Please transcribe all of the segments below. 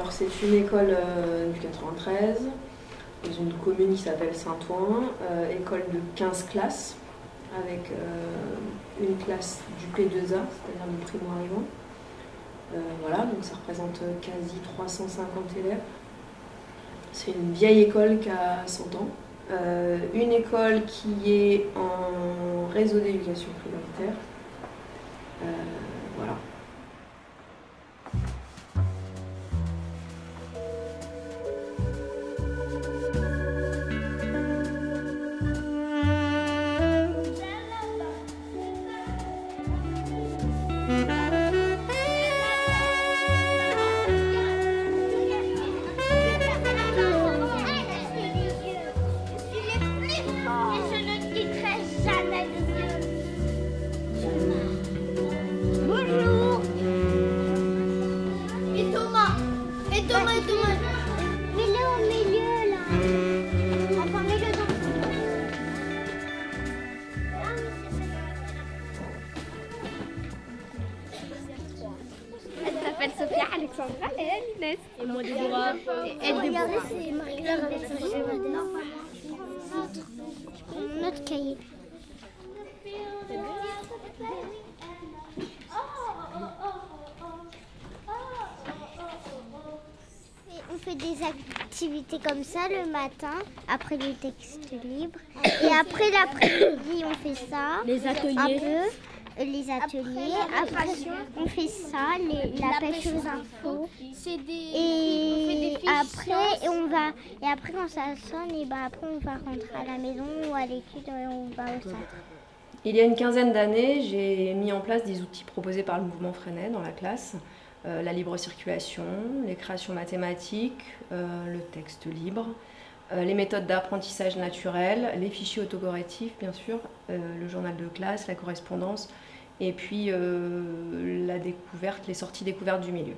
Alors c'est une école du 93, dans une commune qui s'appelle Saint-Ouen, école de 15 classes, avec une classe du P2A, c'est-à-dire du primo-arrivant. Voilà, donc ça représente quasi 350 élèves. C'est une vieille école qui a 100 ans. Une école qui est en réseau d'éducation prioritaire. Voilà. Mets-le au milieu là. Enfin, mets-le dans le fond. Elle s'appelle Sophia Alexandra et elle Inès. Et moi Déborah. Regardez, c'est Marie-Claire avec notre cahier. On fait des activités comme ça le matin, après le texte libre. Et après l'après-midi, on fait ça. Les ateliers. Un peu, les ateliers. Après, on fait ça, la pêche aux infos. Et après, quand ça sonne, et après, on va rentrer à la maison ou à l'étude et on va au centre. Il y a une quinzaine d'années, j'ai mis en place des outils proposés par le mouvement Freinet dans la classe. La libre circulation, les créations mathématiques, le texte libre, les méthodes d'apprentissage naturel, les fichiers autocorrectifs bien sûr, le journal de classe, la correspondance et puis la découverte, les sorties découvertes du milieu.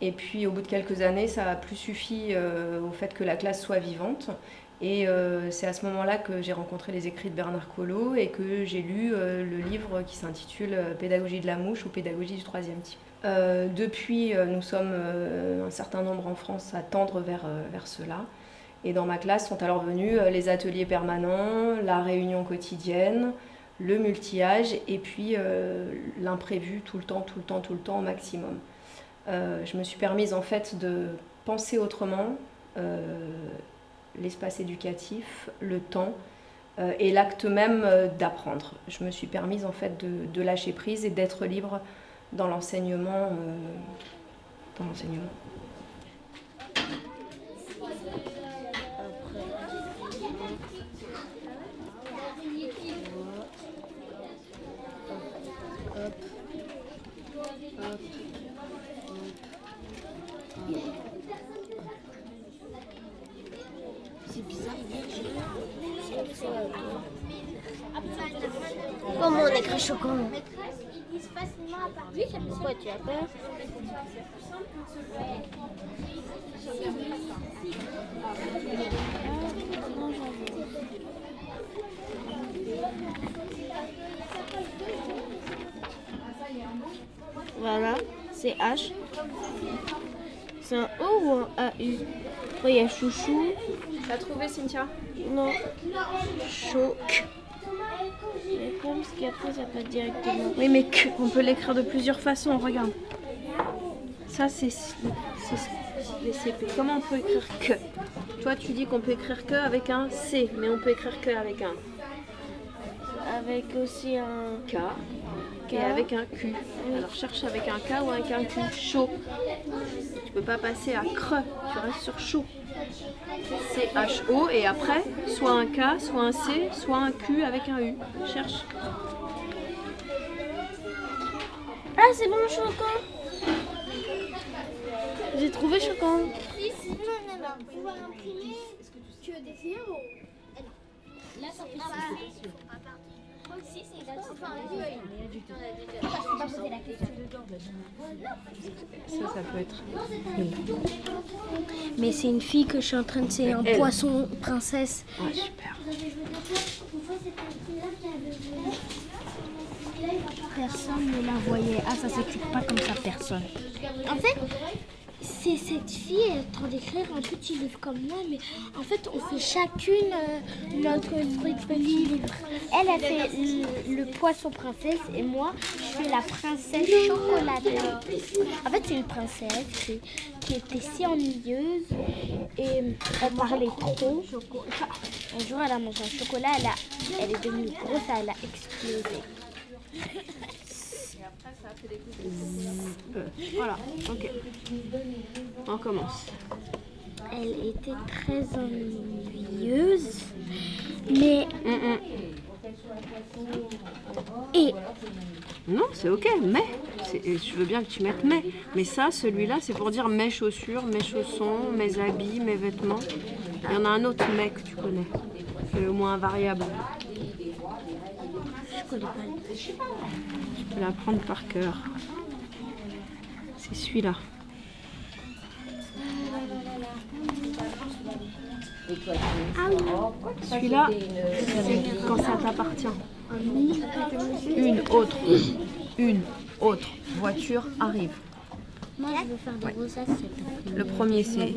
Et puis au bout de quelques années, ça n'a plus suffi au fait que la classe soit vivante. Et c'est à ce moment-là que j'ai rencontré les écrits de Bernard Collot et que j'ai lu le livre qui s'intitule Pédagogie de la mouche ou Pédagogie du troisième type. Depuis, nous sommes un certain nombre en France à tendre vers cela. Et dans ma classe sont alors venus les ateliers permanents, la réunion quotidienne, le multi-âge et puis l'imprévu tout le temps au maximum. Je me suis permise en fait de penser autrement l'espace éducatif, le temps et l'acte même d'apprendre. Je me suis permise en fait de lâcher prise et d'être libre dans l'enseignement. C'est bizarre, Comment on écrit chocolat? pourquoi tu as peur? Voilà, c'est H. C'est un O ou un AU? Après, il y a chouchou. T'as trouvé, Cynthia? Non. Choc. Mais comme ce qu'après, ça peut directement. Oui, mais que, on peut l'écrire de plusieurs façons, regarde. Ça, c'est les CP. Comment on peut écrire que? Toi, tu dis qu'on peut écrire que avec un C, mais on peut écrire que avec un Avec aussi un K et avec un Q. Alors, cherche avec un K ou avec un Q. Chaud. Tu peux pas passer à creux, tu restes sur chaud. C-H-O et après, soit un K, soit un C, soit un Q avec un U. Cherche. Ah, c'est bon, chocolat. J'ai trouvé chocolat. Non, on va imprimer. Tu veux dessiner ou... Là, ça fait Ça peut être. Mais c'est une fille que je suis en train de... C'est un poisson princesse. Ouais, super. Personne ne la voyait. Ah, ça s'écrit pas comme ça, personne. En fait, c'est cette fille, elle est en train d'écrire un petit livre comme moi, mais en fait, on fait chacune notre petit livre. Elle a fait le poisson princesse et moi, je fais la princesse chocolatée. En fait, c'est une princesse qui était si ennuyeuse et elle parlait trop. Un jour, elle a mangé un chocolat, elle est devenue grosse, elle a explosé. Voilà, ok. On commence. Elle était très ennuyeuse, mais... Et... Non, c'est ok, mais. Je veux bien que tu mettes mais. Mais ça, celui-là, c'est pour dire mes chaussures, mes chaussons, mes habits, mes vêtements. Il y en a un autre mais que tu connais. C'est le moins invariable. Je connais pas. Je peux l'apprendre par cœur. C'est celui-là. Celui-là, c'est quand ça t'appartient. Une autre voiture arrive. Moi, je veux faire des rosaces. Le premier, c'est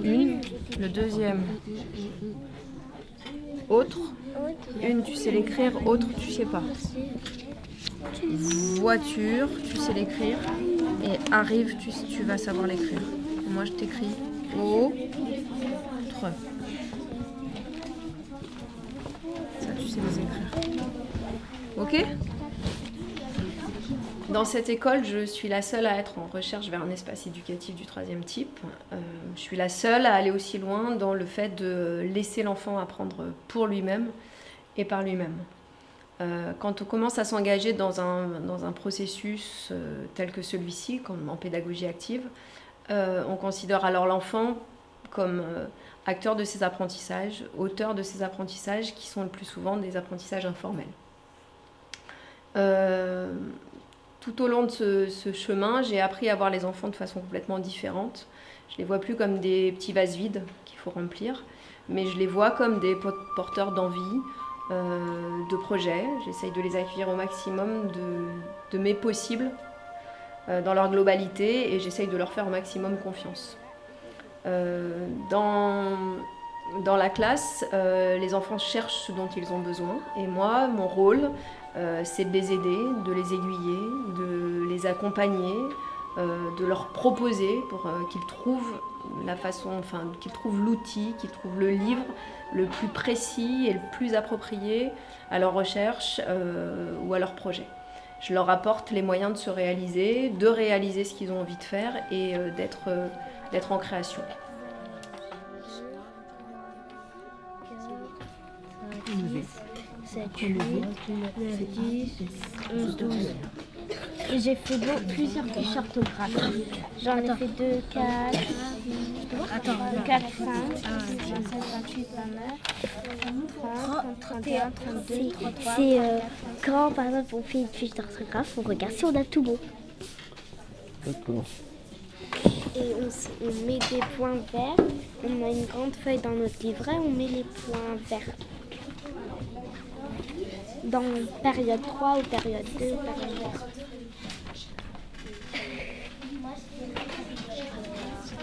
une. Le deuxième, autre. Une, tu sais l'écrire. Autre, tu sais pas. Voiture, tu sais l'écrire. Et arrive, tu vas savoir l'écrire. Moi, je t'écris autre. Ça, tu sais les écrire. Ok ? Dans cette école, je suis la seule à être en recherche vers un espace éducatif du 3e type. Je suis la seule à aller aussi loin dans le fait de laisser l'enfant apprendre pour lui-même et par lui-même. Quand on commence à s'engager dans un processus tel que celui-ci, comme en pédagogie active, on considère alors l'enfant comme acteur de ses apprentissages, auteur de ses apprentissages qui sont le plus souvent des apprentissages informels. Tout au long de ce chemin, j'ai appris à voir les enfants de façon complètement différente. Je ne les vois plus comme des petits vases vides qu'il faut remplir, mais je les vois comme des porteurs d'envie, de projets. J'essaye de les accueillir au maximum de mes possibles dans leur globalité et j'essaye de leur faire au maximum confiance. Dans la classe, les enfants cherchent ce dont ils ont besoin et moi, mon rôle, c'est de les aider, de les aiguiller, de les accompagner, de leur proposer pour qu'ils trouvent qu'ils trouvent l'outil, qu'ils trouvent le livre le plus précis et le plus approprié à leur recherche ou à leur projet. Je leur apporte les moyens de se réaliser, de réaliser ce qu'ils ont envie de faire et d'être en création. Et j'ai fait plusieurs fiches orthographiques. J'en ai fait 2, 4, 4, 5, 27, 28, 29, 30, 31, 32, 33. C'est quand, par exemple, on fait une fiche d'orthographe, on regarde si on a tout bon. D'accord. Et on met des points verts. On a une grande feuille dans notre livret, on met les points verts. Dans période 3 ou période 2 ou période 4.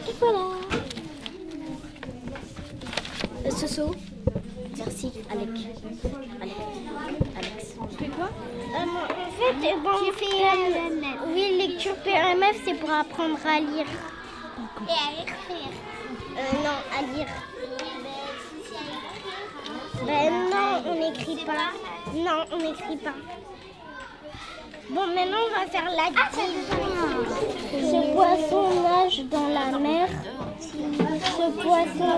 Et voilà. Soso. Merci, Alex. Tu fais quoi? En fait, on fait oui, lecture PMF, c'est pour apprendre à lire. Et à écrire. Non, à lire. Non, on n'écrit pas. Non, on n'écrit pas. Bon, maintenant on va faire l'activité. Ce poisson nage dans la mer. Ce poisson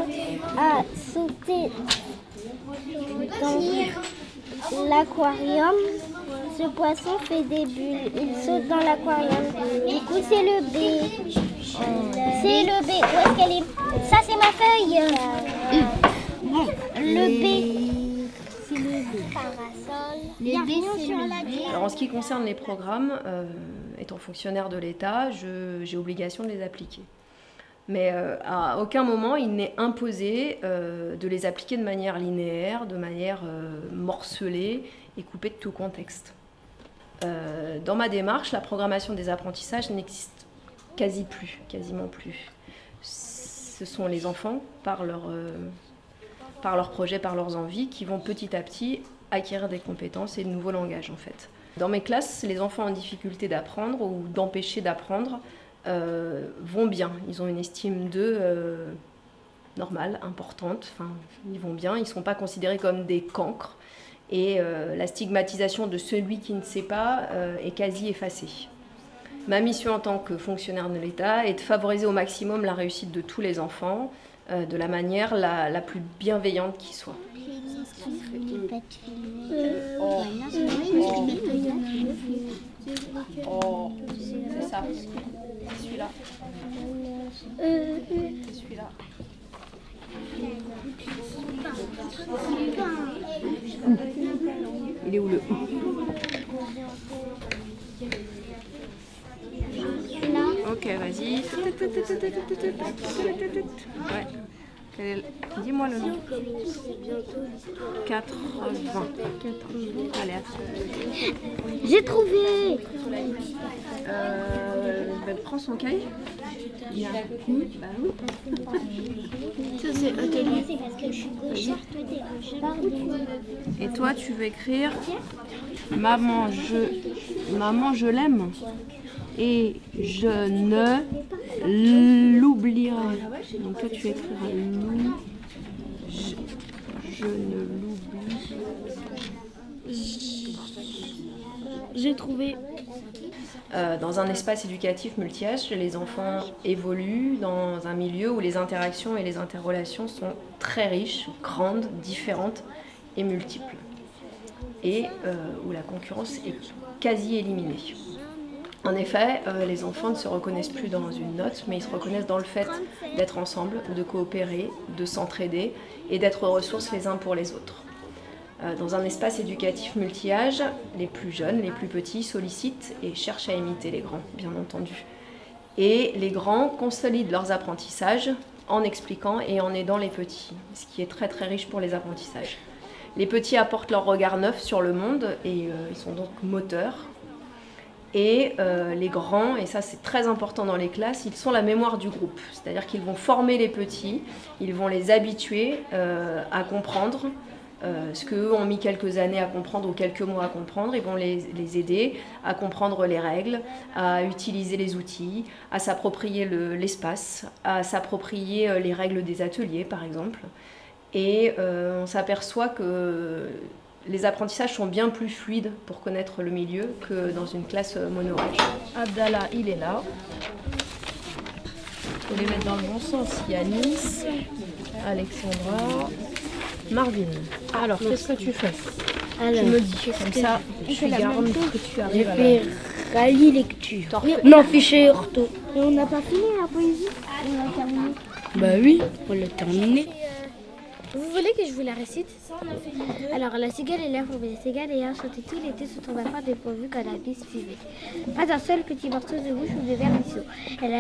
a sauté dans l'aquarium. Ce poisson fait des bulles. Il saute dans l'aquarium. Du coup, c'est le B. C'est le B. Où est-ce qu'elle est? Ça, c'est ma feuille. Bon, le B. C'est le B. Parasol. Le B, c'est le B. Alors, en ce qui concerne les programmes, étant fonctionnaire de l'État, j'ai obligation de les appliquer. Mais à aucun moment, il n'est imposé de les appliquer de manière linéaire, de manière morcelée et coupée de tout contexte. Dans ma démarche, la programmation des apprentissages n'existe quasiment plus. Ce sont les enfants, par leurs projets, par leurs envies, qui vont petit à petit acquérir des compétences et de nouveaux langages en fait. Dans mes classes, les enfants en difficulté d'apprendre ou d'empêcher d'apprendre vont bien. Ils ont une estime d'eux normale, importante, enfin, ils vont bien, ils ne sont pas considérés comme des cancres et la stigmatisation de celui qui ne sait pas est quasi effacée. Ma mission en tant que fonctionnaire de l'État est de favoriser au maximum la réussite de tous les enfants de la manière la plus bienveillante qui soit. Oh, c'est ça. C'est celui-là. C'est celui-là. Il est où le Ok, vas-y. Ouais. Dis-moi le nom. 80. Allez, attends. J'ai trouvé. Prends son cahier. Bah oui. Ça c'est atelier. C'est parce que je suis gauchère. Et toi, tu veux écrire maman, je l'aime et je ne l'oublierai. Donc toi, tu écriras je ne l'oublie. J'ai trouvé. Dans un espace éducatif multi-âge, les enfants évoluent dans un milieu où les interactions et les interrelations sont très riches, grandes, différentes et multiples. Et où la concurrence est quasi éliminée. En effet, les enfants ne se reconnaissent plus dans une note, mais ils se reconnaissent dans le fait d'être ensemble, de coopérer, de s'entraider et d'être ressources les uns pour les autres. Dans un espace éducatif multi-âge, les plus jeunes, les plus petits sollicitent et cherchent à imiter les grands, bien entendu. Et les grands consolident leurs apprentissages en expliquant et en aidant les petits, ce qui est très très riche pour les apprentissages. Les petits apportent leur regard neuf sur le monde et ils sont donc moteurs. Et les grands, et ça c'est très important dans les classes, ils sont la mémoire du groupe. C'est-à-dire qu'ils vont former les petits, ils vont les habituer à comprendre ce qu'eux ont mis quelques années à comprendre ou quelques mois à comprendre. Ils vont les aider à comprendre les règles, à utiliser les outils, à s'approprier l'espace, à s'approprier les règles des ateliers par exemple. Et on s'aperçoit que les apprentissages sont bien plus fluides pour connaître le milieu que dans une classe mono-âge. Abdallah, il est là. Il faut les mettre dans le bon sens. Il y a Nice, Alexandra, Marvin. Alors, qu'est-ce que tu fais? Alors, tu me dis, comme ça, je garde que tu arrives à j'ai fait rallye lecture. Non, fichier ortho. Et on n'a pas fini la poésie? On l'a terminé. Bah oui, on l'a terminé. Vous voulez que je vous la récite? Alors, la cigale et l'air la cigale ayant chanté tout l'été sous ton affaire dépourvu quand la bise suivait. Pas un seul petit morceau de bouche ou de vermisseau. Elle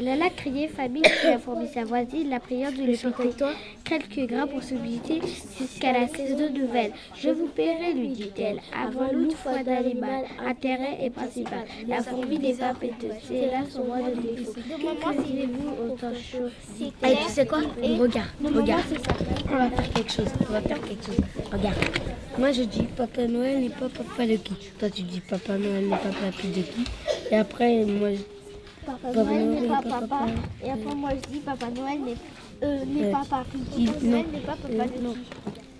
alla crier famille qui a fourmi sa voisine, la prière de le piquer. Quelques grammes pour s'obligiter jusqu'à la saison nouvelle. Je vous paierai, lui dit-elle. Avant l'autre fois d'animal, intérêt et principal. La fourmi n'est pas péteuse, c'est là son mois de défaut. Que direz-vous au temps chaud? Allez, tu sais quoi? Regarde. On va faire quelque chose. Regarde. Moi, je dis Papa Noël n'est pas papa de qui? Toi, tu dis Papa Noël n'est pas papa de qui? Et après, moi, Papa Noël n'est pas papa. Et après, moi, je dis Papa Noël n'est pas papa. Papa Noël n'est pas papa de qui?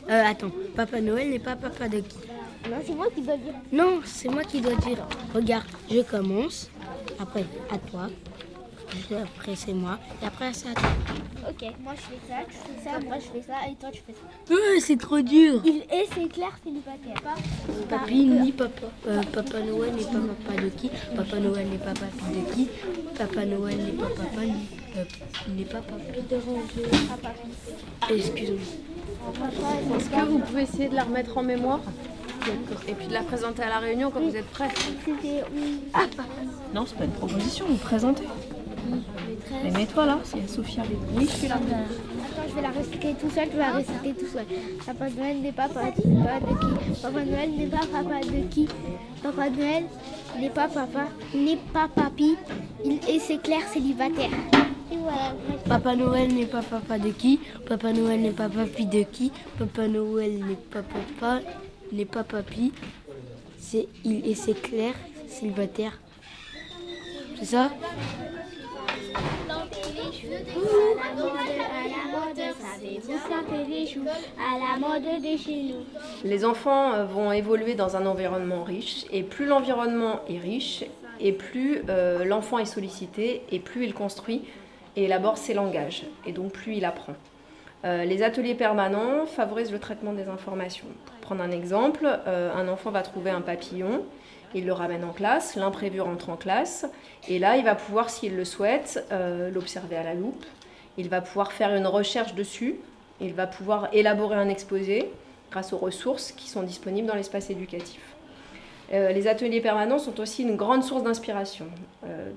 Attends, Papa Noël n'est pas papa de qui? Non, c'est moi qui dois dire. Non, c'est moi qui dois dire. Regarde, je commence. Après, à toi. Après, c'est moi. Et après, c'est à toi. Ok, moi je fais ça, tu fais ça, moi je fais ça, et toi tu fais ça. C'est trop dur. Et c'est clair, célibataire. Papi ni papa. Papa Noël n'est pas papa de qui? Papa Noël n'est pas papi de qui? Papa Noël n'est pas papa n'est pas papi de ranger. Ah, papi. Excuse-moi. Est-ce que vous pouvez essayer de la remettre en mémoire? Et puis de la présenter à la réunion quand vous êtes prêts? C'était oui. Non, c'est pas une proposition, vous présentez. Mais mets-toi là, c'est Sophia. Oui, je suis là. Attends, je vais la réciter tout seul, je vais la réciter tout seul. Papa Noël n'est pas papa de qui? Papa Noël n'est pas papa de qui? Papa Noël n'est pas papa, n'est pas papy, et c'est Claire célibataire. Et voilà. Papa Noël n'est pas papa de qui? Papa Noël n'est pas papy de qui? Papa Noël n'est pas papa, n'est pas papy, c'est il et c'est Claire célibataire. C'est ça? Les enfants vont évoluer dans un environnement riche, et plus l'environnement est riche, et plus l'enfant est sollicité, et plus il construit et élabore ses langages, et donc plus il apprend. Les ateliers permanents favorisent le traitement des informations. Pour prendre un exemple, un enfant va trouver un papillon, il le ramène en classe, l'imprévu rentre en classe, et là il va pouvoir, s'il le souhaite, l'observer à la loupe, il va pouvoir faire une recherche dessus, il va pouvoir élaborer un exposé grâce aux ressources qui sont disponibles dans l'espace éducatif. Les ateliers permanents sont aussi une grande source d'inspiration.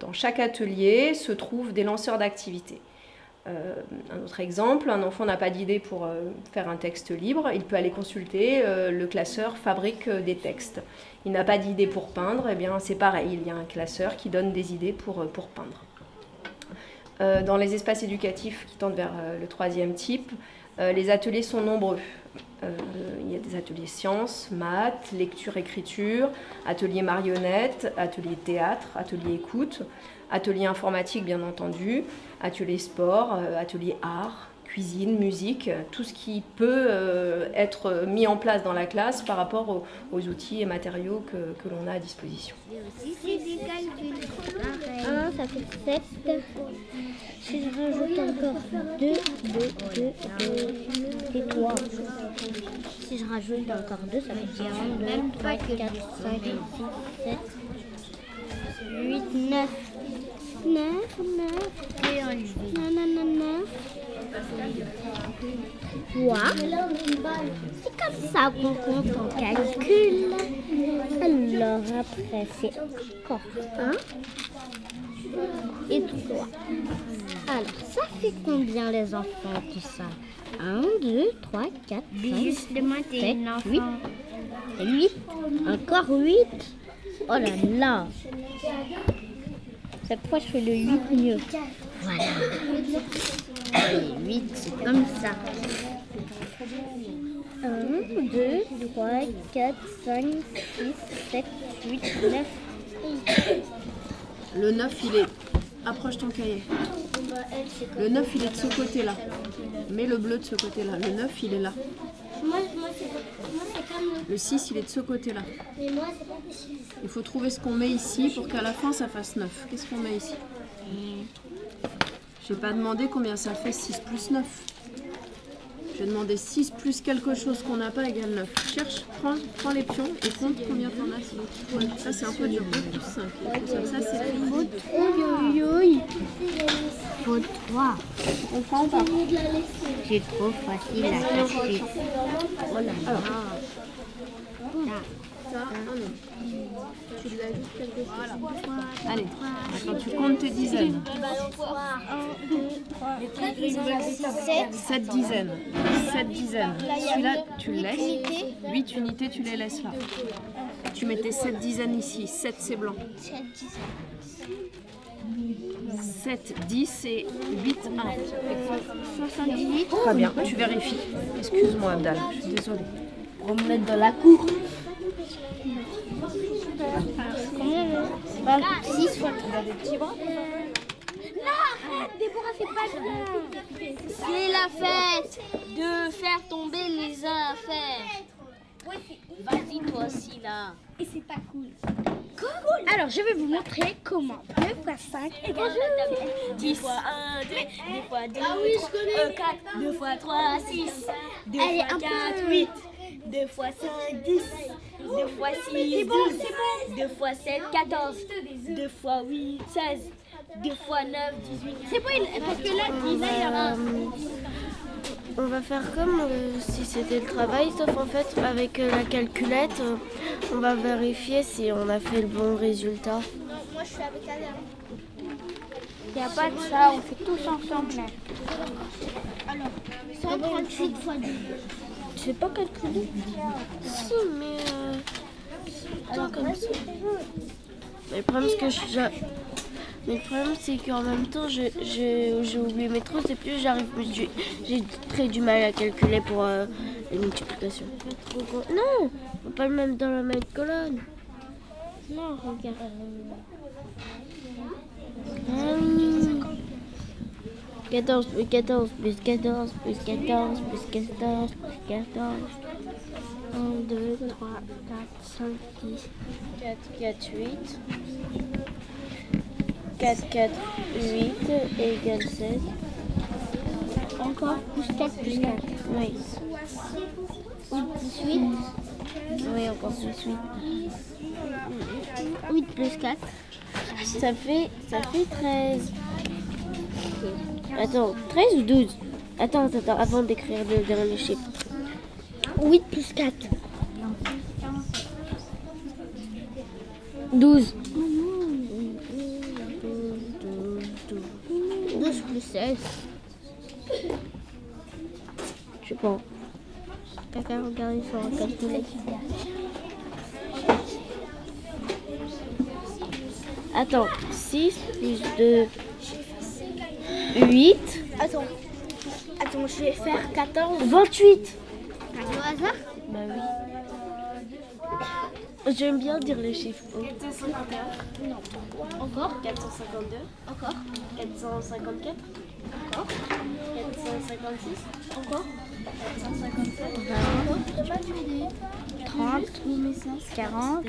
Dans chaque atelier se trouvent des lanceurs d'activités. Un autre exemple, un enfant n'a pas d'idée pour faire un texte libre, il peut aller consulter le classeur fabrique des textes. Il n'a pas d'idée pour peindre, eh bien c'est pareil, il y a un classeur qui donne des idées pour peindre. Dans les espaces éducatifs qui tendent vers le troisième type, les ateliers sont nombreux. Il y a des ateliers sciences, maths, lecture, écriture, ateliers marionnettes, ateliers théâtre, ateliers écoute, ateliers informatique bien entendu, ateliers sport, ateliers art, cuisine, musique, tout ce qui peut être mis en place dans la classe par rapport aux outils et matériaux que l'on a à disposition. C'est des calculs. 1, ça fait 7. Si je rajoute encore 2 et 3. Si je rajoute encore 2, ça fait 1, 2, 3, 4, 5, 6, 7, 8, 9. 9. Et enlever. 9. Wow. C'est comme ça qu'on compte en calcul. Alors après c'est encore 1 et 3. Alors ça fait combien les enfants tout ça? 1, 2, 3, 4, 5, 6, 7, 8. 8. Encore 8. Oh là là. Cette fois je fais le 8 mieux. Voilà. Et 8 c'est comme ça. 1, 2, 3, 4, 5, 6, 7, 8, 9. Le 9 il est... Approche ton cahier. Le 9 il est de ce côté-là. Mets le bleu de ce côté-là. Le 9 il est là. Moi c'est comme le 6 il est de ce côté-là. Mais moi c'est pas possible. Il faut trouver ce qu'on met ici pour qu'à la fin ça fasse 9. Qu'est-ce qu'on met ici? Je n'ai pas demandé combien ça fait 6 plus 9. Je vais demander 6 plus quelque chose qu'on n'a pas égale 9. Cherche, prends les pions et compte combien t'en as. Ouais, ça c'est un peu dur. 2 plus 5. Ça c'est plus vite. Faut 3. Tu comprends ou pas? C'est trop facile à calculer. Oh là là. Ça, tu lui ajoutes quelque chose. Allez, maintenant tu comptes tes dizaines. 1, 2, 3, 4, 7 dizaines. 7 dizaines. Celui-là, tu le laisses. 8 unités, tu les laisses là. Tu mets tes 7 dizaines ici. 7, c'est blanc. 7, 10 et 8, 1. 78. Très bien, tu vérifies. Excuse-moi, Abdal, je suis désolée. Pour me mettre dans la cour. 6 fois 3. Non, arrête, Déborah, c'est pas bien. C'est la fête de faire tomber les affaires. Vas-y, toi aussi, là. Et c'est pas cool. Alors, je vais vous montrer comment 2 fois 5 égale 10 fois 1, 2, 2 fois 2, 4, 2 fois 3, 6, 2 fois 4, 8, 2 fois 5, 10, 2 fois 6, 12, 2 fois 7, 14, 2 fois 8, 16, 2 fois 9, 18. C'est bon, parce que là, il y aura... On va faire comme si c'était le travail, sauf en fait avec la calculette, on va vérifier si on a fait le bon résultat. Non, moi je suis avec Adam. n'y a pas de ça, on fait tous ensemble. Alors, 138 fois 2. Tu sais pas calculer? Si, mais toi comme ça. Mais le problème, c'est qu'en même temps, j'ai oublié mes trousses et puis j'ai très du mal à calculer pour les multiplications. Non, on peut pas le mettre dans la même colonne. Non, regarde. 14 plus 14 plus 14 plus 14 plus 14 plus 14. 1, 2, 3, 4, 5, 6, 4, 4, 8. 4, 4, 8 égale 16. Encore plus 4 plus 4. Oui. 18. Oui, encore plus 8. 8 plus 4. Ça fait 13. Attends, 13 ou 12? Attends, avant d'écrire le dernier chiffre. 8 plus 4. 12. 12 plus 16. Je sais pas. Quelqu'un regarde sur un calculateur. Attends, 6 plus 2, 8. Attends, je vais faire 14. 28. Au hasard? Bah oui. J'aime bien dire les chiffres. 451. Encore? 452. Encore? 454. Encore? 456. Encore? 457. 30, 40.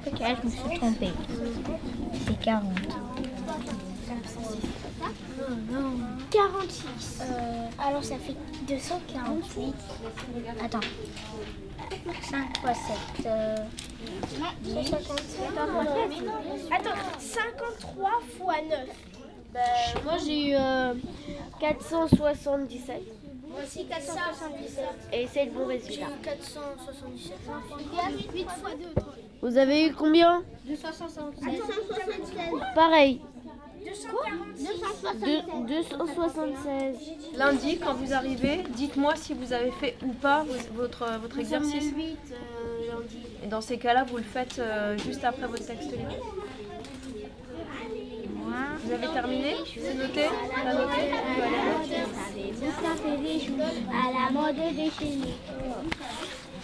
Ok, je me suis trompée. C'est 40. 46. Alors ça fait 248. Attends. 5 fois 7. 257. Attends, 53 fois 9. Moi j'ai eu 477. Moi aussi 477. Et c'est le bon résultat. 477. 8 fois 2. Vous avez eu combien? 276. Pareil. 276. 276. Lundi, quand vous arrivez, dites-moi si vous avez fait ou pas votre exercice. Et dans ces cas-là, vous le faites juste après votre texte libre. Vous avez terminé? C'est noté? T'as noté? À la mode déchaînée.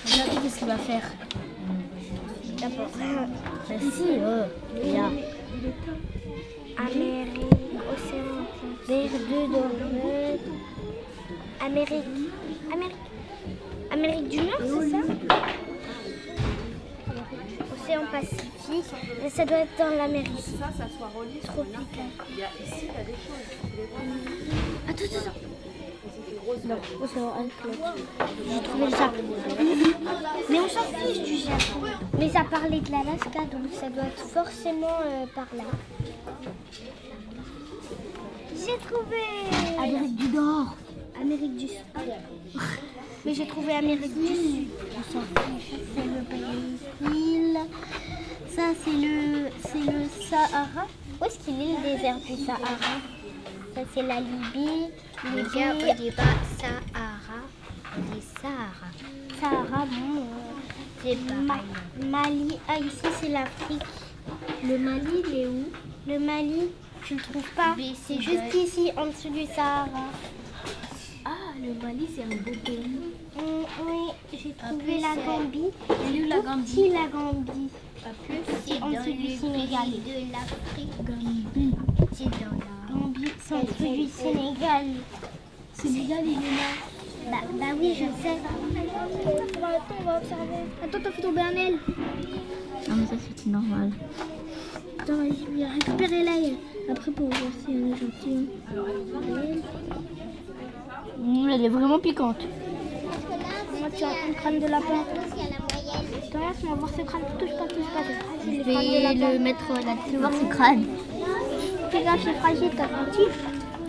Regardez qu'est-ce qu'il va faire. Ici, là. Amérique, océan, mer de Dordogne. Amérique du Nord, c'est ça? Océan Pacifique. Et ça doit être dans l'Amérique Ça soit relié sur tropicale. il y a ici, il y a des choses. Attends. Non, océan Atlantique. J'ai trouvé le Japon. Mais on s'en fiche du Japon. Mais ça parlait de l'Alaska, donc ça doit être forcément par là. J'ai trouvé Amérique du Nord. Amérique du Sud. Mais j'ai trouvé Amérique du Sud. On s'en fiche. C'est le Brésil. Ça, c'est le Sahara. Où est-ce qu'il est le désert du Sahara? Ça, c'est la Libye. Les gars, on dit pas Sahara, on dit Sahara. Sahara, bon, c'est pareil. Mali, ah ici c'est l'Afrique. Le Mali, il est où? Le Mali, tu le trouves pas? C'est juste ici, en dessous du Sahara. Ah, le Mali, c'est un beau pays. Oui, j'ai trouvé la Gambie. Elle est où la Gambie? Qui la Gambie? Pas plus. C'est en dessous du Sénégal. De l'Afrique. Gambie. C'est dans la... Gambie, c'est en dessous du Sénégal. Sénégal, il est là. Bah oui, je sais. Attends, on va observer. Attends, t'as fait tomber un aile. Non, mais ça, c'est normal. Attends, vas-y, je vais récupérer l'aile. Après, pour voir si elle est gentille. Elle est vraiment piquante. Moi, tu as un crâne de lapin. Attends, on va voir ce crâne. Touche pas, c'est fragile. Je vais le mettre là-dessus, voir ses crânes. Fais gaffe, c'est fragile, t'as senti?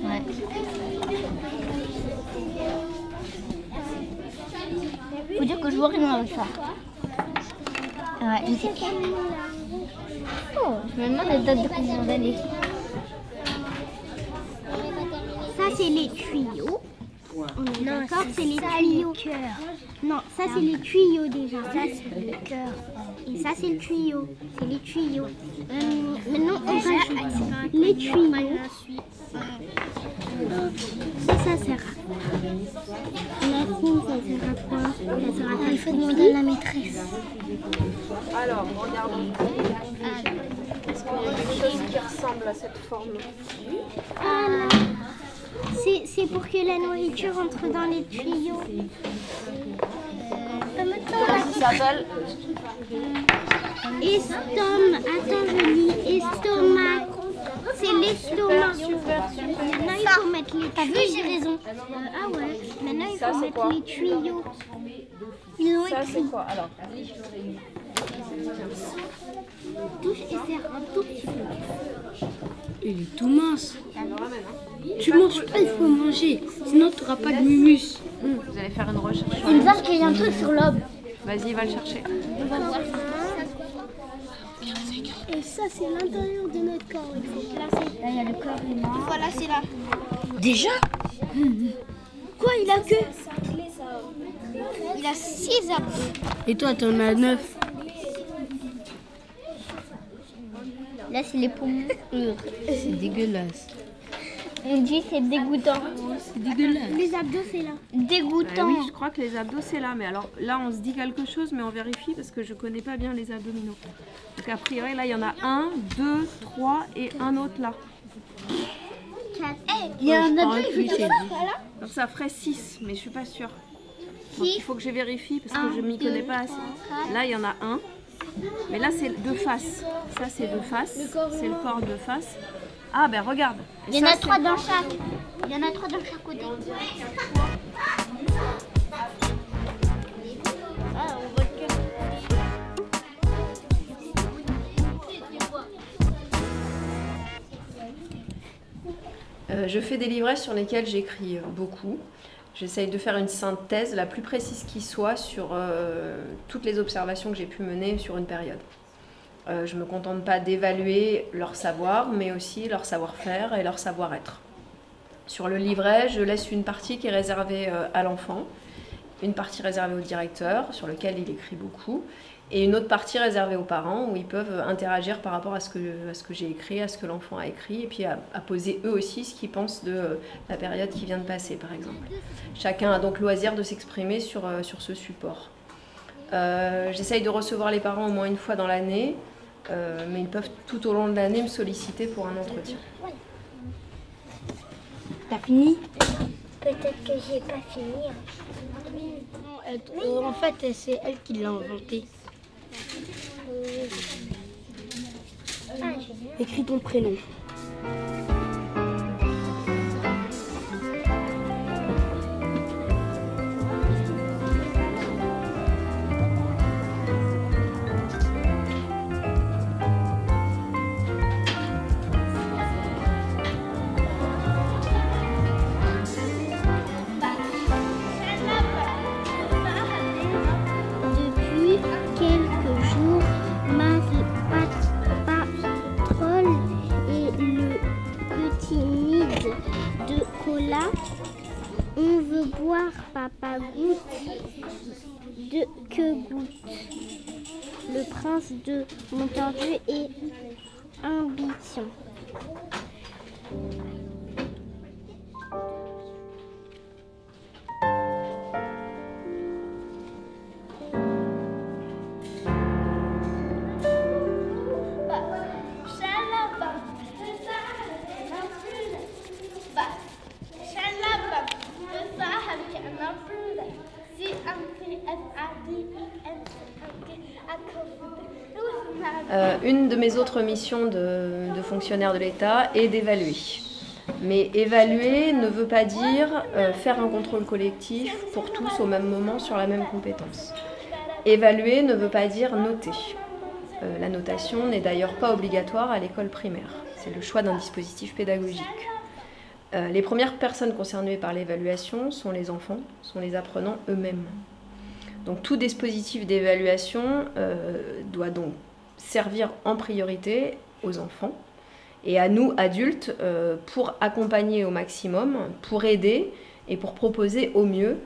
Ouais. Faut dire que je vois rien avec ça. Ouais, je sais. Oh, je me demande la date de combien d'années. c'est les tuyaux. On est d'accord, c'est les tuyaux. Non, ça c'est les tuyaux déjà. Ça c'est le cœur. Et ça c'est le tuyau. C'est les tuyaux. Maintenant on rajoute les tuyaux. Ça sert à quoi? La fine, ça sert à quoi? Ça sert à il faut demander à la maîtresse. Alors, regardons. Est-ce qu'il y a quelque chose qui ressemble à cette forme? C'est pour que la nourriture entre dans les tuyaux. Comment ça s'appelle? Attends, je lis estomac. C'est l'estomac. Maintenant, il faut mettre les tuyaux. T'as vu, j'ai raison. Ah ouais. Maintenant, il faut mettre les tuyaux. Ils ont Ça, écrit. c'est quoi? Alors, Touche et serre un tout petit peu. Il est tout mince. Tu manges pas, il faut manger. Sinon, tu n'auras pas de mumus. vous allez faire une recherche. Il me semble qu'il y a un truc sur l'aube. Vas-y, va le chercher. On va voir. Et ça, c'est l'intérieur de notre corps. Il faut placer. Là, il y a le corps humain. Voilà, c'est là. Déjà? Quoi, il a que? Il a 6 abdos. Et toi, tu en as 9. Là, c'est les poumons. C'est dégueulasse. On dit c'est dégoûtant. C'est dégueulasse. Les abdos, c'est là. Ah Dégoûtant. oui, je crois que les abdos c'est là, mais alors là on se dit quelque chose, mais on vérifie parce que je connais pas bien les abdominaux. Donc a priori là il y en a 1, 2, 3 et un autre là. Il y a un abdo, il faut que Donc ça ferait 6, mais je suis pas sûre. Donc il faut que je vérifie parce que je m'y connais pas assez. Là il y en a un, mais là c'est de face. Ça c'est de face, c'est le corps de face. Ah ben regarde. Il y en a 3 dans chaque. Il y en a 3 dans chaque côté. Je fais des livrets sur lesquels j'écris beaucoup. J'essaye de faire une synthèse la plus précise qui soit sur toutes les observations que j'ai pu mener sur une période. Je ne me contente pas d'évaluer leur savoir, mais aussi leur savoir-faire et leur savoir-être. Sur le livret, je laisse une partie qui est réservée à l'enfant, une partie réservée au directeur, sur lequel il écrit beaucoup, et une autre partie réservée aux parents, où ils peuvent interagir par rapport à ce que j'ai écrit, à ce que l'enfant a écrit, et puis à poser eux aussi ce qu'ils pensent de la période qui vient de passer, par exemple. Chacun a donc loisir de s'exprimer sur ce support. J'essaye de recevoir les parents au moins une fois dans l'année, mais ils peuvent tout au long de l'année me solliciter pour un entretien. T'as fini? Peut-être que j'ai pas fini. En fait, c'est elle qui l'a inventé. Écris ton prénom. Depuis quelques jours, Marie Patrol et le petit nid de cola. On veut boire, papa goûte. Que goûte le prince de Montordieu et ambition. Une de mes autres missions de fonctionnaire de l'État est d'évaluer. Mais évaluer ne veut pas dire faire un contrôle collectif pour tous au même moment sur la même compétence. Évaluer ne veut pas dire noter. La notation n'est d'ailleurs pas obligatoire à l'école primaire. C'est le choix d'un dispositif pédagogique. Les premières personnes concernées par l'évaluation sont les enfants, sont les apprenants eux-mêmes. Donc tout dispositif d'évaluation doit donc servir en priorité aux enfants et à nous, adultes, pour accompagner au maximum, pour aider et pour proposer au mieux,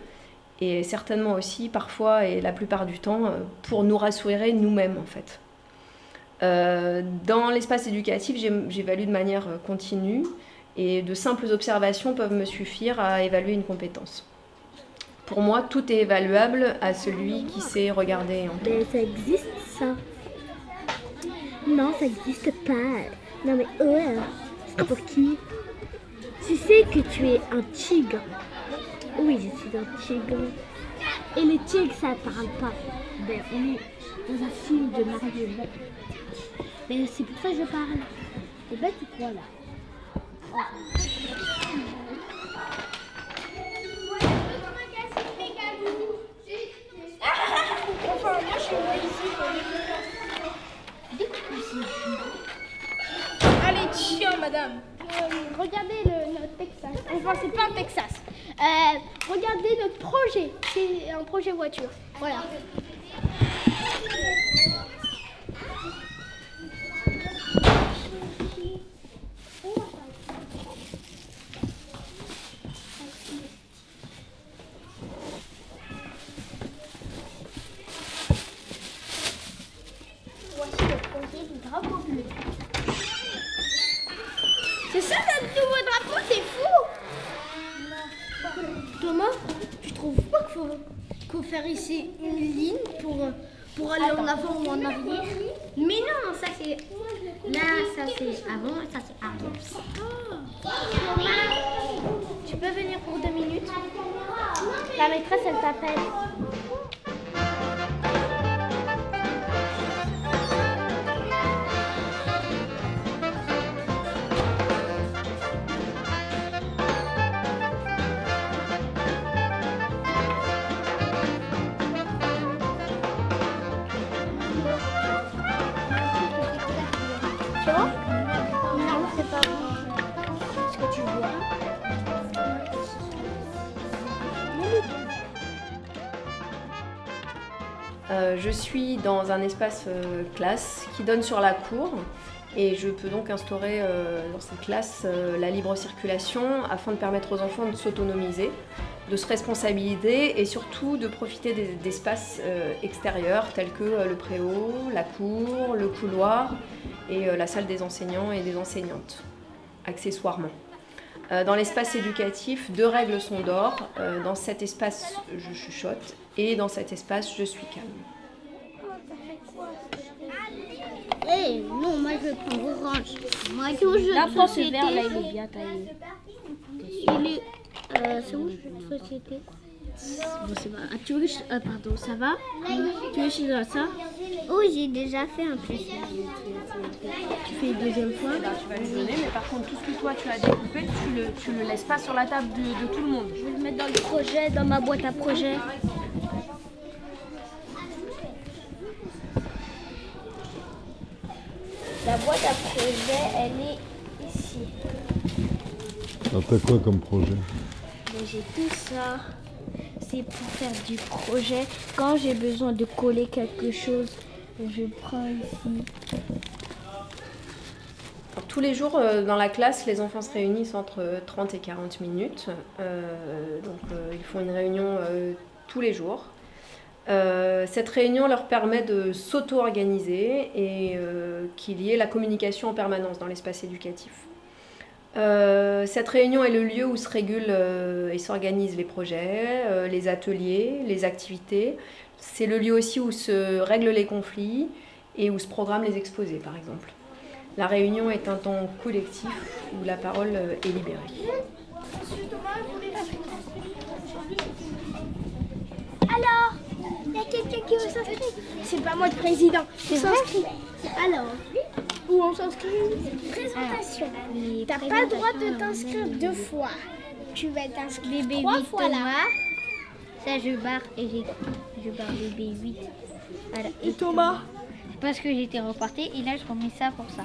et certainement aussi, parfois et la plupart du temps, pour nous rassurer nous-mêmes, en fait. Dans l'espace éducatif, j'évalue de manière continue, et de simples observations peuvent me suffire à évaluer une compétence. Pour moi, tout est évaluable à celui qui sait regarder et entendre. Mais ça existe, ça? Non, ça n'existe pas. Non mais ouais, c'est pour qui? Tu sais que tu es un tigre. Oui, je suis un tigre. Et les tigres, ça parle pas. Ben, on est dans un film de marionnette. Mais c'est pour ça que je parle. Et ben, tu crois là. Allez, tiens, madame. Regardez notre Texas. Enfin, c'est pas un Texas. Regardez notre projet. C'est un projet voiture. Voilà. Voici le projet du drapeau bleu. C'est ça notre nouveau drapeau, c'est fou! Thomas, tu trouves pas qu'il faut faire ici une ligne pour aller en avant ou en arrière? Mais non, ça c'est... Là, ça c'est avant, ça c'est arrière. Tu peux venir pour 2 minutes? La maîtresse, elle t'appelle. C'est bon? Non, c'est pas bon. Est-ce que tu vois? Je suis dans un espace classe qui donne sur la cour et je peux donc instaurer dans cette classe la libre circulation afin de permettre aux enfants de s'autonomiser, de se responsabiliser et surtout de profiter d'espaces extérieurs tels que le préau, la cour, le couloir et la salle des enseignants et des enseignantes, accessoirement. Dans l'espace éducatif, 2 règles sont d'or. Dans cet espace, je chuchote et dans cet espace, je suis calme. Eh non, moi je vais prendre orange. Moi toujours Là, de prends ce société. verre là, il est bien taillé. Il est... c'est où cette société? Bon, c'est pas. Tu veux que je... pardon, ça va? Tu veux que je dois ça? Oh, j'ai déjà fait un peu. Tu fais une deuxième fois? Tu vas lui donner, mais par contre, tout ce que toi tu as découpé, tu le laisses pas sur la table de tout le monde. Je vais le mettre dans le projet, dans ma boîte à projet. La boîte à projet, elle est ici. Alors t'as quoi comme projet? Mais j'ai tout ça. C'est pour faire du projet. Quand j'ai besoin de coller quelque chose, je prends ici. Alors, tous les jours dans la classe, les enfants se réunissent entre 30 et 40 minutes. Ils font une réunion tous les jours. Cette réunion leur permet de s'auto-organiser et qu'il y ait la communication en permanence dans l'espace éducatif. Cette réunion est le lieu où se régulent et s'organisent les projets, les ateliers, les activités. C'est le lieu aussi où se règlent les conflits et où se programment les exposés, par exemple. La réunion est un temps collectif où la parole est libérée. Alors, il y a quelqu'un qui veut s'inscrire? C'est pas moi le président. C'est s'inscrit. Alors, où on s'inscrit? Présentation. T'as pas le droit de t'inscrire 2 fois. Tu vas t'inscrire 3 fois là. Ça, je barre et je barre les B8. Voilà. Et Thomas? Parce que j'étais repartée et là, je remets ça pour ça.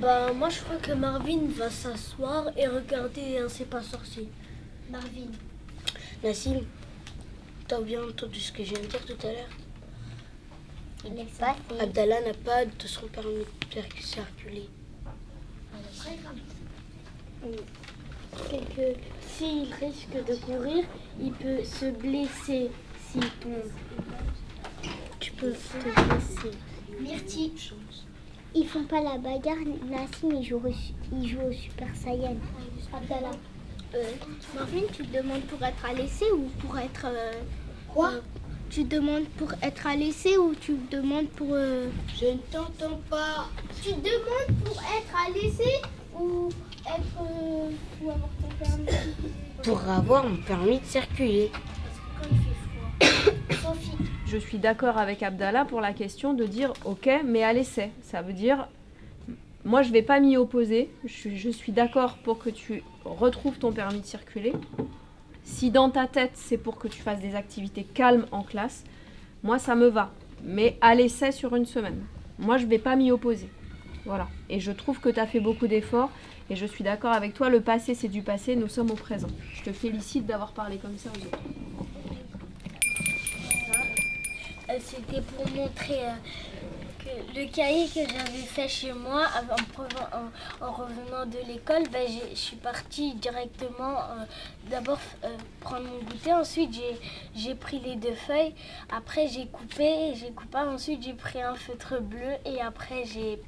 Bah moi je crois que Marvin va s'asseoir et regarder un C'est pas sorcier. Marvin. Nassim, t'as bien entendu ce que je viens de dire tout à l'heure? Abdallah n'a pas de son permis de circuler. S'il risque de courir, il peut se blesser s'il tombe. Tu peux te blesser. Myrtille. Ils font pas la bagarre. Nassim, il joue au Super Saiyan. Abdallah. Marvin, tu te demandes pour être à l'essai ou pour être... Quoi? Tu demandes pour être à l'essai ou tu demandes pour... Je ne t'entends pas. Tu demandes pour être à l'essai ou être... pour avoir ton permis? Pour avoir mon permis de circuler. Parce que quand il fait froid... Sophie. Je suis d'accord avec Abdallah pour la question de dire ok, mais à l'essai. Ça veut dire, moi je vais pas m'y opposer. Je suis d'accord pour que tu retrouves ton permis de circuler. Si dans ta tête c'est pour que tu fasses des activités calmes en classe, moi ça me va. Mais à l'essai sur une semaine. Moi je vais pas m'y opposer. Voilà. Et je trouve que tu as fait beaucoup d'efforts. Et je suis d'accord avec toi, le passé c'est du passé, nous sommes au présent. Je te félicite d'avoir parlé comme ça aux autres. C'était pour montrer que le cahier que j'avais fait chez moi en revenant de l'école, je suis partie directement d'abord prendre mon goûter, ensuite j'ai pris les 2 feuilles, après j'ai coupé, ensuite j'ai pris un feutre bleu et après j'ai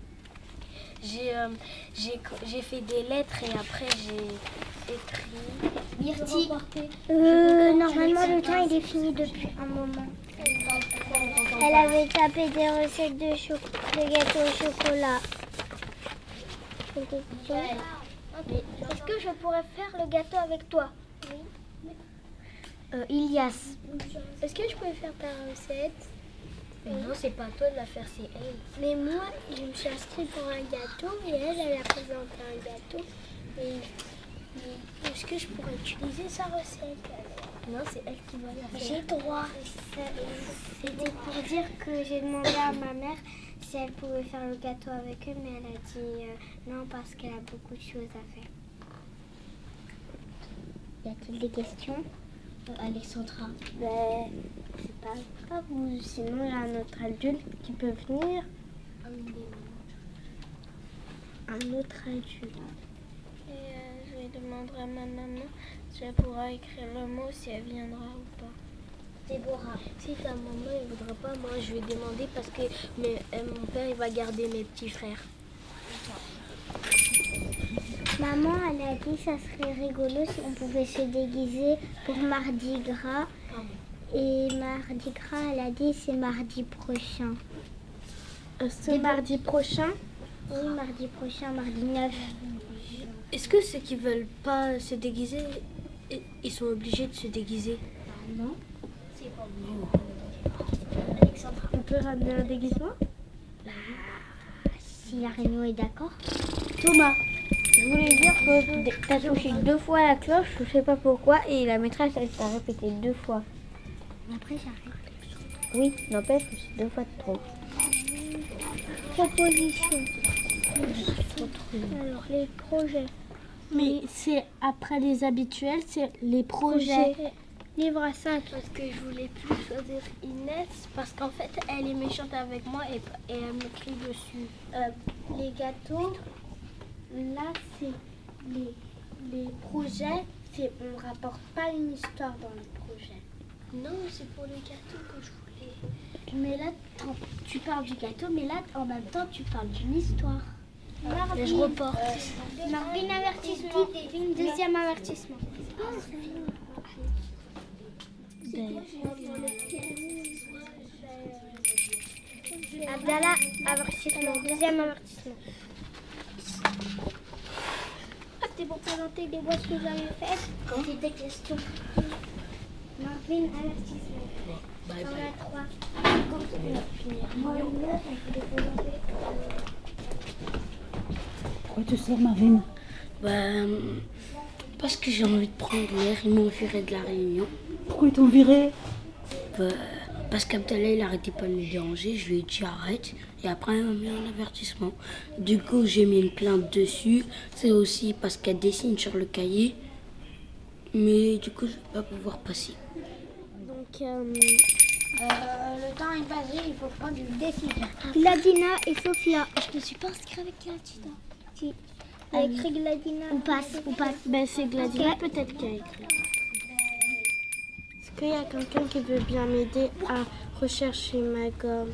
fait des lettres et après j'ai écrit. Myrtille. Normalement le temps il est fini depuis un moment. Elle avait tapé des recettes de gâteaux au chocolat. Est-ce que je pourrais faire le gâteau avec toi? Oui. Ilias. Est-ce que je pourrais faire ta recette? Non, c'est pas toi de la faire, c'est elle. Mais moi, je me suis inscrite pour un gâteau et elle a présenté un gâteau. Mais est-ce que je pourrais utiliser sa recette? Non, c'est elle qui va la faire. J'ai droit. C'était pour dire que j'ai demandé à ma mère si elle pouvait faire le gâteau avec eux, mais elle a dit non parce qu'elle a beaucoup de choses à faire. Y a-t-il des questions? Alexandra. C'est pas grave, ou sinon il y a un autre adulte qui peut venir. Un autre adulte. Et je vais demander à ma maman si elle pourra écrire le mot, si elle viendra ou pas. Déborah. Si ta maman ne voudra pas, moi je vais demander parce que mon père il va garder mes petits frères. Maman, elle a dit que ça serait rigolo si on pouvait se déguiser pour Mardi Gras. Et Mardi Gras, elle a dit c'est mardi prochain. C'est mardi prochain? Oui, mardi prochain, mardi 9. Est-ce que ceux qui veulent pas se déguiser, ils sont obligés de se déguiser? Non. C'est pas obligé. Alexandra. On peut ramener un déguisement? Si la réunion est d'accord. Thomas, je voulais dire que tu as touché 2 fois la cloche, je sais pas pourquoi, et la maîtresse elle t'a répété 2 fois. Après, j'arrête. Oui, n'empêche que c'est 2 fois de trop. Proposition. Alors, les projets. Mais c'est après les habituels, c'est les projets. Livre à 5. Parce que je voulais plus choisir Inès, parce qu'en fait, elle est méchante avec moi et elle m'écrit dessus. Les gâteaux, là, c'est les projets. On ne rapporte pas une histoire dans les projets. Non, c'est pour les gâteaux que je voulais. Mais là, tu parles du gâteau, mais là, en même temps, tu parles d'une histoire. Mais je reporte. Marvin, avertissement. Deuxième avertissement. Abdallah, avertissement. Deuxième avertissement. C'était pour présenter des voix que vous avez faites. Quand il était question. Marvin, avertissement. Bye J'en bye. ai 3. Quand on va finir. Moi, le mot, on peut présenter. Pourquoi tu sors, Marvin? Parce que j'ai envie de prendre l'air, ils m'ont viré de la réunion. Pourquoi ils t'ont viré? Parce qu'Abdallah, il arrêtait pas de me déranger, je lui ai dit arrête. Et après, elle m'a mis un avertissement. Du coup, j'ai mis une plainte dessus. C'est aussi parce qu'elle dessine sur le cahier. Mais du coup, je vais pas pouvoir passer. Donc, Le temps est passé, il faut prendre une décision. Gladina et Sophia. Je ne suis pas inscrite avec Gladina. Si. Il y a écrit Gladina. On passe. Ben, c'est Gladina. Peut-être qu'il y a écrit. Est-ce qu'il y a quelqu'un qui veut bien m'aider à rechercher ma gomme?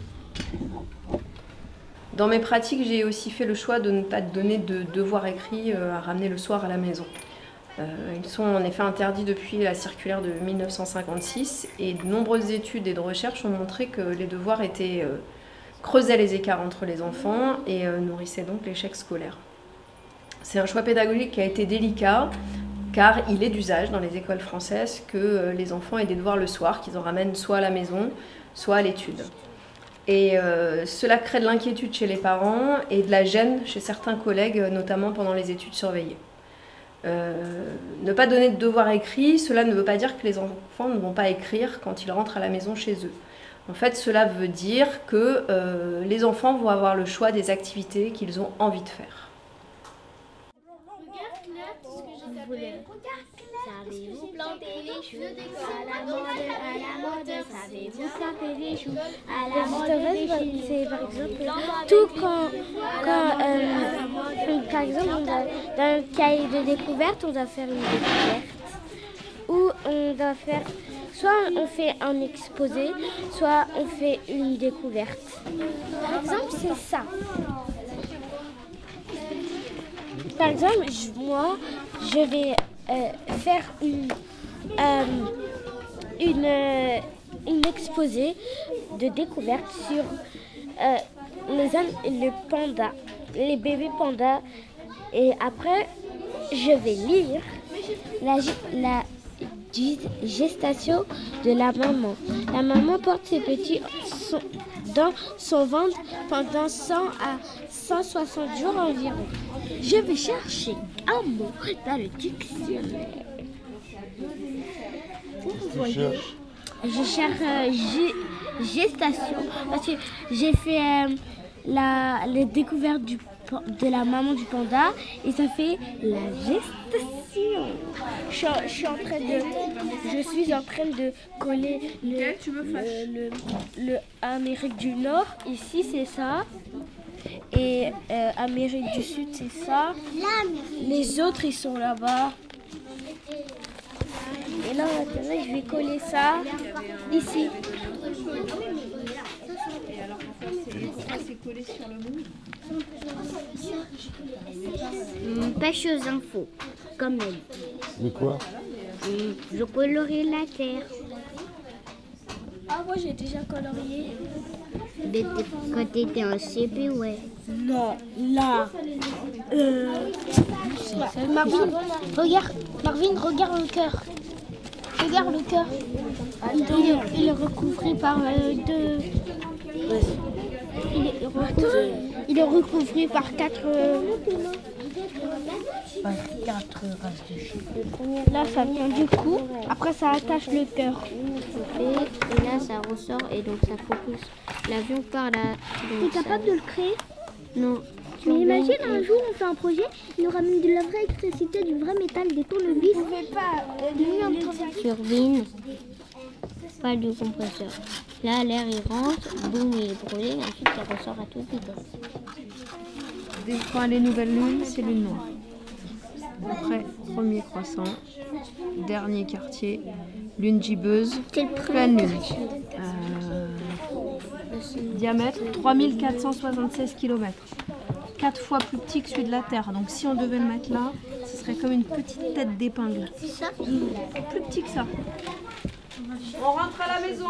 Dans mes pratiques, j'ai aussi fait le choix de ne pas donner de devoirs écrits à ramener le soir à la maison. Ils sont en effet interdits depuis la circulaire de 1956 et de nombreuses études et de recherches ont montré que les devoirs creusaient les écarts entre les enfants et nourrissaient donc l'échec scolaire. C'est un choix pédagogique qui a été délicat car il est d'usage dans les écoles françaises que les enfants aient des devoirs le soir, qu'ils en ramènent soit à la maison, soit à l'étude. Et cela crée de l'inquiétude chez les parents et de la gêne chez certains collègues, notamment pendant les études surveillées. Ne pas donner de devoirs écrits, cela ne veut pas dire que les enfants ne vont pas écrire quand ils rentrent à la maison chez eux. En fait, cela veut dire que les enfants vont avoir le choix des activités qu'ils ont envie de faire. Savez-vous planter les choux à la mode, savez-vous planter les choux à la mode. C'est par exemple tout quand par exemple dans le cahier de découverte, on doit faire une découverte ou on doit faire soit on fait un exposé, soit on fait une découverte. Par exemple, c'est ça. Par exemple, moi, je vais faire une exposé de découverte sur le panda, les bébés pandas. Et après, je vais lire la gestation de la maman. La maman porte ses petits dans son ventre pendant 100 à 160 jours environ. Je vais chercher un mot dans le dictionnaire. Je cherche gestation parce que j'ai fait les découvertes de la maman du panda et ça fait la gestation. Je suis en train de coller le Amérique du Nord. Ici c'est ça. Et Amérique du Sud c'est ça. Les autres ils sont là-bas. Et là maintenant je vais coller ça ici. Pêche aux infos, comme elle. Mais quoi? Je colorie la terre. Ah, moi j'ai déjà colorié. Quand t'étais en CP, ouais. Non, là. Marvin, regarde le cœur. Regarde le cœur. Il est recouvré par deux. Il est recouvré par quatre races de chiens. Là, ça vient du cou. Après, ça attache le cœur. Et là, ça ressort et donc ça focus l'avion par là. Tu es capable de le créer? Non. Mais imagine un jour, on fait un projet, il nous ramène de la vraie électricité, du vrai métal, des tournevis. Vous pouvez pas. Turbine, pas du compresseur. Là, l'air il rentre, boum, il est brûlé, et ensuite ça ressort à toute vitesse. Quand les nouvelles lunes, c'est lune noire. Après, premier croissant, dernier quartier, lune gibbeuse, pleine lune. Diamètre 3476 km. 4 fois plus petit que celui de la Terre. Donc si on devait le mettre là, ce serait comme une petite tête d'épingle. C'est ça? Plus petit que ça. On rentre à la maison.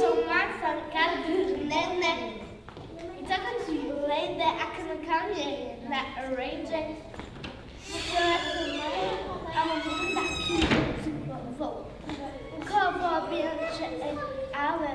zomaar van kadurnene. I tako ci lejde, ako na kamie na rejde. A mam taki woł. Kowo bierze, ale